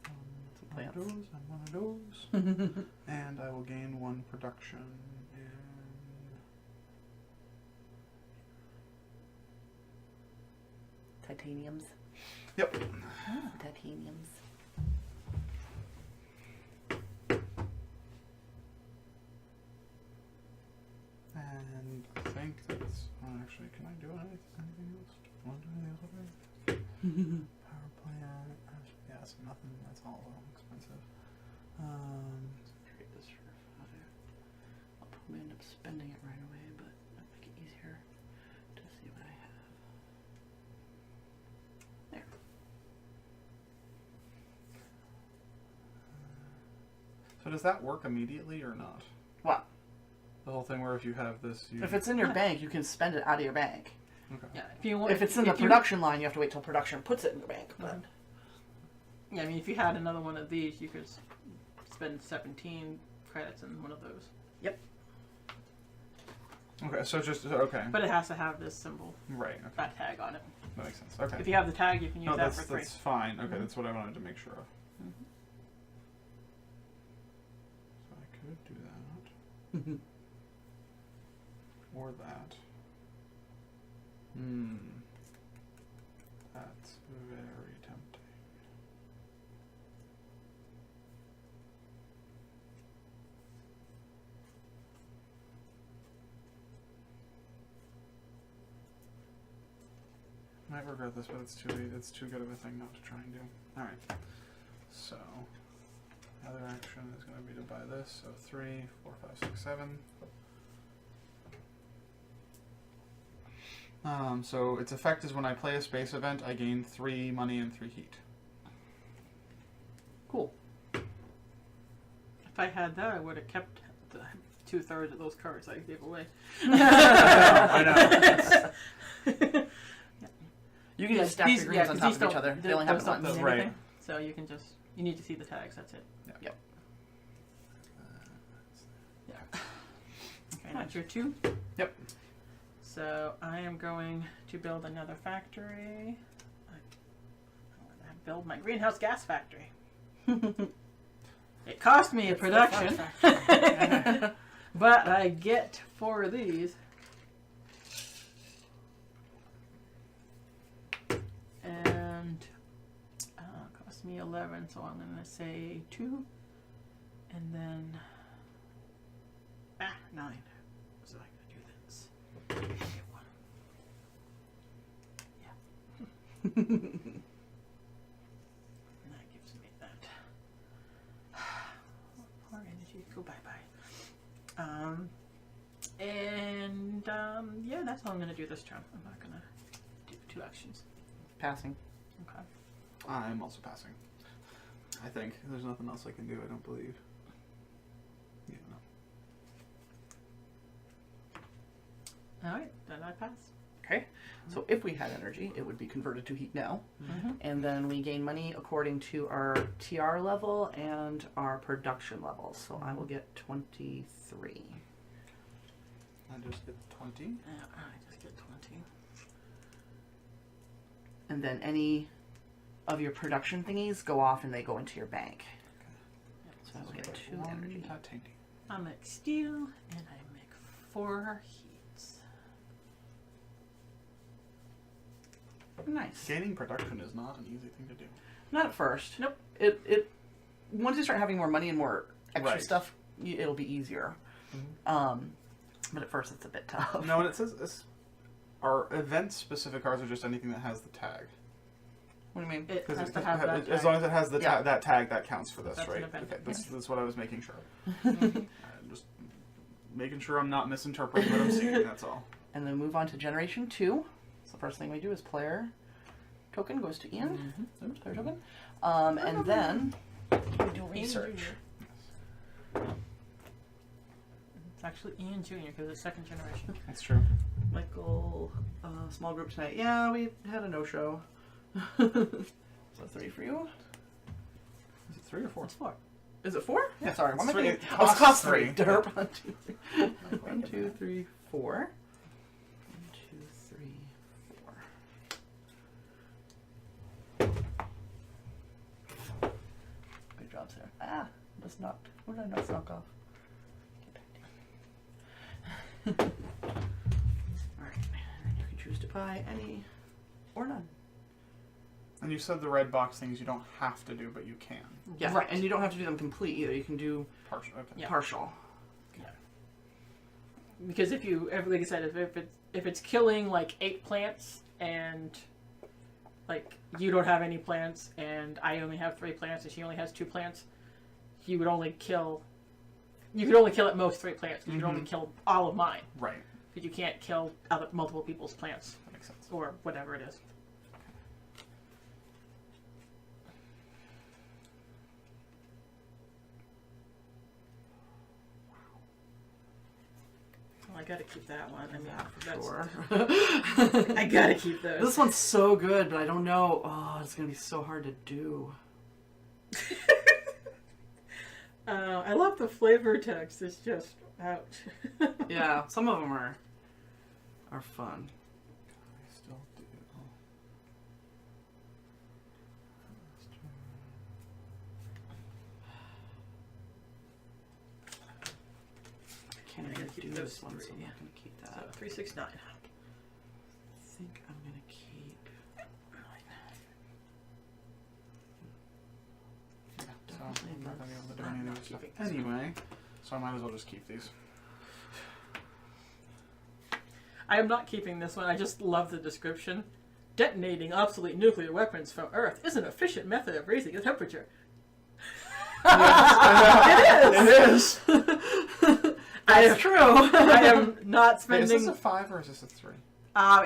Speaker 3: one of
Speaker 1: plants.
Speaker 3: those and one of those. And I will gain 1 production and
Speaker 1: Titaniums.
Speaker 3: yep.
Speaker 1: Titaniums.
Speaker 3: And I think that's actually, can I do anything else? Want to do anything else over there? Power plant. Yeah, so nothing. That's all expensive.
Speaker 1: Trade this for 5. I'll probably end up spending it right away, but
Speaker 3: does that work immediately or not?
Speaker 1: What?
Speaker 3: The whole thing where if you have this, you...
Speaker 1: If it's in your bank, you can spend it out of your bank.
Speaker 3: Okay.
Speaker 2: Yeah, if you want,
Speaker 1: If it's in the production line, you have to wait till production puts it in the bank. But
Speaker 2: yeah, I mean, if you had another one of these, you could spend 17 credits in one of those.
Speaker 1: Yep.
Speaker 3: Okay, so just okay.
Speaker 2: But it has to have this symbol,
Speaker 3: Right. Okay.
Speaker 2: that tag on it.
Speaker 3: That makes sense. Okay.
Speaker 2: If you have the tag, you can use
Speaker 3: No,
Speaker 2: that
Speaker 3: that's
Speaker 2: for free.
Speaker 3: that's fine. Okay, that's what I wanted to make sure of. So I could do that. Or that. That's very tempting. I might regret this, but it's too good of a thing not to try and do. All right. So, the other action is going to be to buy this. So 3, 4, 5, 6, 7. So its effect is when I play a space event, I gain 3 money and 3 heat.
Speaker 1: cool.
Speaker 2: If I had that, I would have kept the 2/3 of those cards I gave away.
Speaker 3: I know.
Speaker 1: You can just stack the greens on top of each other. They only have
Speaker 2: those don't
Speaker 1: ones.
Speaker 2: mean
Speaker 3: Right.
Speaker 2: anything, so you can just, you need to see the tags, that's it.
Speaker 1: Yep.
Speaker 2: Yeah. Okay, that's your 2.
Speaker 3: Yep.
Speaker 2: So I am going to build another factory. I want to build my greenhouse gas factory. It cost me a production, but I get 4 of these. And cost me 11, so I'm going to say 2. And then 9. So I'm going to do this. Get 1. Yeah. And that gives me that. Poor energy, go bye-bye. Yeah, that's all I'm going to do this turn. I'm not going to do 2 actions.
Speaker 1: Passing.
Speaker 2: Okay.
Speaker 3: I'm also passing. I think. There's nothing else I can do, I don't believe. Yeah, no.
Speaker 2: Alright, then I pass.
Speaker 1: Okay. So if we had energy, it would be converted to heat now. And then we gain money according to our TR level and our production level. So I will get 23.
Speaker 3: I just get 20.
Speaker 2: Yeah, I just get 20.
Speaker 1: And then any of your production thingies go off and they go into your bank. So I will get 2 energy.
Speaker 3: Titanium.
Speaker 2: I make steel, and I make 4 heats.
Speaker 1: Nice.
Speaker 3: Gaining production is not an easy thing to do.
Speaker 1: Not at first.
Speaker 2: Nope.
Speaker 1: It once you start having more money and more extra
Speaker 3: Right.
Speaker 1: stuff, it'll be easier. But at first it's a bit tough.
Speaker 3: No, and it says our event-specific cards are just anything that has the tag.
Speaker 1: What do you mean?
Speaker 2: It
Speaker 3: 'Cause
Speaker 2: has
Speaker 3: it-
Speaker 2: to have that.
Speaker 3: as long as it has the
Speaker 1: Yeah.
Speaker 3: that tag, that counts for this,
Speaker 2: That's an
Speaker 3: right?
Speaker 2: event.
Speaker 3: Okay, that's what I was making sure.
Speaker 2: Mhm.
Speaker 3: I'm just making sure I'm not misinterpreting what I'm seeing. That's all.
Speaker 1: And then move on to generation 2. So the first thing we do is player token goes to Ian. Oops, player token. And then we do research.
Speaker 2: It's actually Ian Jr. because it's 2nd generation.
Speaker 3: That's true.
Speaker 1: Michael, small group tonight. Yeah, we had a no-show. So 3 for you.
Speaker 3: Is it 3 or 4?
Speaker 2: It's 4.
Speaker 1: Is it 4?
Speaker 3: Yeah,
Speaker 1: Sorry,
Speaker 3: it's
Speaker 1: what am I
Speaker 3: 3.
Speaker 1: thinking?
Speaker 3: It
Speaker 1: Oh, it
Speaker 3: costs
Speaker 1: costs
Speaker 3: 3.
Speaker 1: 3. Derp. 1, 2, 3. 1, 2, 3, 4. 1, 2, 3, 4. Good job, Sarah. Ah, just knocked. What did I not knock off? Get back down. Alright, and then you can choose to buy any or none.
Speaker 3: And you said the red box things you don't have to do, but you can.
Speaker 1: Yeah,
Speaker 2: Right.
Speaker 1: and you don't have to do them complete either. You can do
Speaker 3: Partial. Okay.
Speaker 2: Yeah.
Speaker 1: partial.
Speaker 2: Because if you, like I said, if it's killing like 8 plants and like you don't have any plants and I only have 3 plants and she only has 2 plants, you could only kill at most 3 plants because you could only kill all of mine.
Speaker 3: Right.
Speaker 2: Because you can't kill multiple people's plants
Speaker 3: That makes sense.
Speaker 2: or whatever it is. I gotta keep that one. I mean,
Speaker 1: For sure.
Speaker 2: I gotta keep those.
Speaker 1: This one's so good, but I don't know. Oh, it's gonna be so hard to do.
Speaker 2: I love the flavor text. It's just ouch.
Speaker 1: Yeah, some of them are fun.
Speaker 3: I still do.
Speaker 1: Can't
Speaker 2: I'm gonna
Speaker 1: even
Speaker 2: keep
Speaker 1: do
Speaker 2: those
Speaker 1: this one, so I'm
Speaker 2: three.
Speaker 1: not gonna keep
Speaker 2: So
Speaker 1: that.
Speaker 2: 369.
Speaker 1: I think I'm gonna keep.
Speaker 3: Yeah, so I'm not gonna be able to do any of this stuff anyway. So I might as well just keep these.
Speaker 2: I am not keeping this one. I just love the description. Detonating obsolete nuclear weapons from Earth is an efficient method of raising the temperature.
Speaker 3: It is.
Speaker 1: That's true.
Speaker 2: I am not
Speaker 3: Wait,
Speaker 2: spending.
Speaker 3: is this a 5 or is this a 3?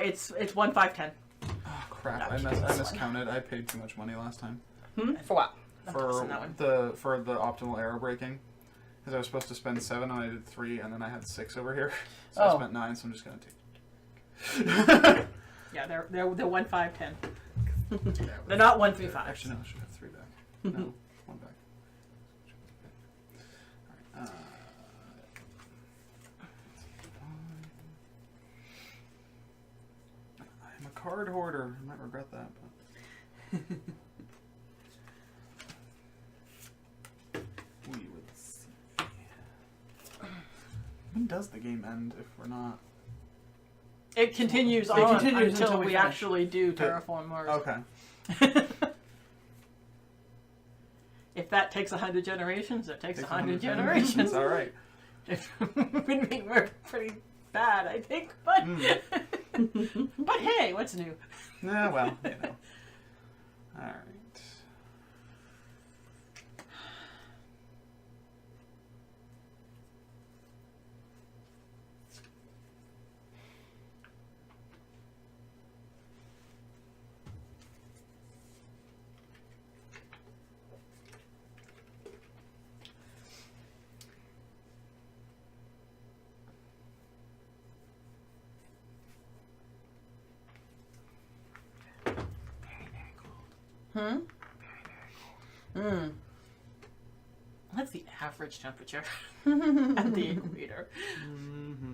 Speaker 2: It's 1, 5, 10.
Speaker 3: Oh crap!
Speaker 2: Not
Speaker 3: I
Speaker 2: keeping this one.
Speaker 3: miscounted. I paid too much money last time
Speaker 2: For what? I'm
Speaker 3: for
Speaker 2: tossing that one.
Speaker 3: the optimal arrow breaking. Because I was supposed to spend 7 and I did 3, and then I had 6 over here, so I
Speaker 1: Oh.
Speaker 3: spent 9. So I'm just gonna take.
Speaker 2: Yeah, they're 1, 5, 10. They're not 1, 3, 5.
Speaker 3: Actually, no, I should have 3 back. No, 1 back. Alright, I'm a card hoarder. I might regret that, but we would see. When does the game end if we're not?
Speaker 2: It continues
Speaker 1: It
Speaker 2: on
Speaker 1: continues
Speaker 2: until
Speaker 1: until
Speaker 2: we
Speaker 1: we finish.
Speaker 2: actually do Terraform Mars.
Speaker 3: Okay.
Speaker 2: If that takes 100 generations, it takes
Speaker 3: Takes
Speaker 2: 100
Speaker 3: generations.
Speaker 2: generations.
Speaker 3: All right.
Speaker 2: We're pretty bad, I think, but
Speaker 3: Mm.
Speaker 2: but hey, what's new?
Speaker 3: Yeah, well, you know. All right.
Speaker 2: Hmm. Mm. What's the average temperature at the equator?
Speaker 3: Mm-hmm.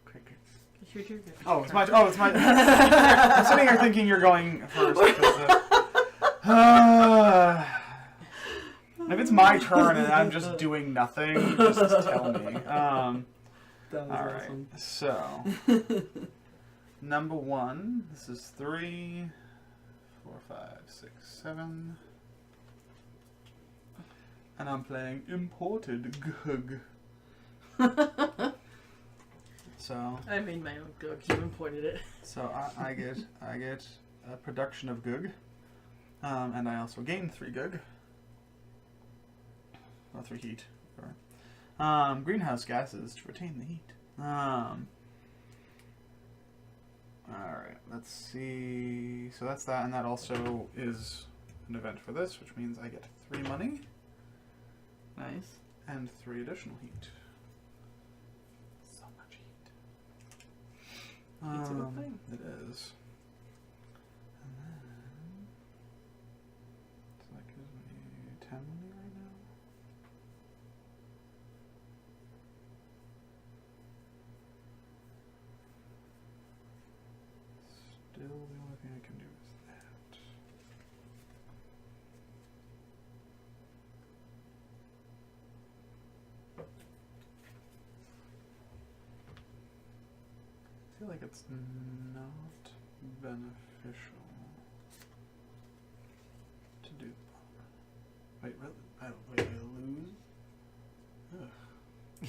Speaker 1: Crickets.
Speaker 2: You do good.
Speaker 3: Oh, it's my. Oh, it's my. I'm sitting here thinking you're going first. If it's my turn and I'm just doing nothing, just tell me.
Speaker 1: That was
Speaker 3: All right.
Speaker 1: awesome.
Speaker 3: So, number 1. This is 3, 4, 5, 6, 7. And I'm playing imported Gug. So
Speaker 2: I made my own Gug. You imported it.
Speaker 3: So I get a production of Gug, and I also gain 3 Gug. Well, 3 heat. Sorry. Greenhouse gases to retain the heat. All right. Let's see. So that's that, and that also is an event for this, which means I get 3 money
Speaker 1: Nice.
Speaker 3: and 3 additional heat. So much heat.
Speaker 2: Heat's a good thing.
Speaker 3: It is. And then, so that gives me 10 money right now. Still, the only thing I can do is that. I feel like it's not beneficial to do. Wait, really? Wait, I lose? Ugh.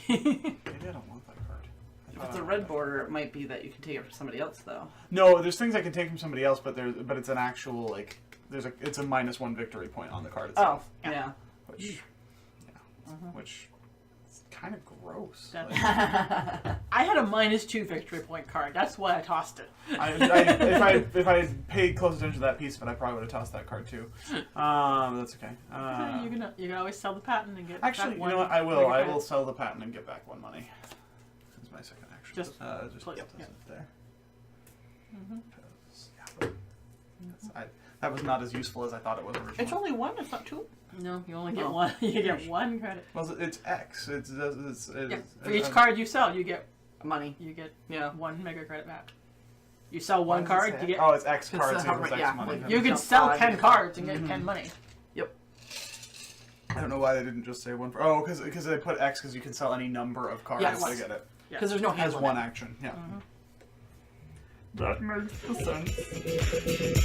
Speaker 3: Maybe I don't want that card. I
Speaker 1: If
Speaker 3: thought
Speaker 1: it's
Speaker 3: I
Speaker 1: a
Speaker 3: wanted
Speaker 1: red
Speaker 3: that.
Speaker 1: border, it might be that you can take it from somebody else, though.
Speaker 3: No, there's things I can take from somebody else, but it's an actual like it's a -1 victory point on the card itself.
Speaker 1: Yeah.
Speaker 3: Which, yeah, which is kind of gross.
Speaker 2: That's-
Speaker 3: Like,
Speaker 2: I had a -2 victory point card. That's why I tossed it.
Speaker 3: if I had paid close attention to that piece of it, I probably would have tossed that card too. That's okay.
Speaker 2: You can always sell the patent and get
Speaker 3: Actually,
Speaker 2: back
Speaker 3: you
Speaker 2: one
Speaker 3: know what? I will.
Speaker 2: mega
Speaker 3: I
Speaker 2: credit.
Speaker 3: will sell the patent and get back 1 money. That's my second action.
Speaker 2: Just
Speaker 3: put
Speaker 2: yep.
Speaker 3: this up there. 'Cause, yeah, that was not as useful as I thought it was originally.
Speaker 1: It's only 1, it's not 2.
Speaker 2: No, you only get
Speaker 1: Oh.
Speaker 2: one. You get 1 credit.
Speaker 3: Well, it's X.
Speaker 2: For each card you sell, you get
Speaker 1: Money. Yeah.
Speaker 2: 1 mega credit back. You sell one
Speaker 3: Why does it
Speaker 2: card,
Speaker 3: say
Speaker 2: you get.
Speaker 3: Oh, it's X
Speaker 1: It's
Speaker 3: cards
Speaker 1: the
Speaker 3: equals X
Speaker 1: yeah,
Speaker 3: money.
Speaker 1: like,
Speaker 2: You can
Speaker 1: Jump
Speaker 2: sell
Speaker 1: 5,
Speaker 2: 10
Speaker 1: you get
Speaker 2: cards and get
Speaker 3: Mm-hmm.
Speaker 2: 10 money.
Speaker 1: Yep.
Speaker 3: I don't know why they didn't just say one. Oh, because they put X because you can sell any number of cards.
Speaker 1: Yes.
Speaker 3: I get it.
Speaker 1: Because there's no
Speaker 3: As
Speaker 1: hands
Speaker 3: one action. Yeah. That makes sense.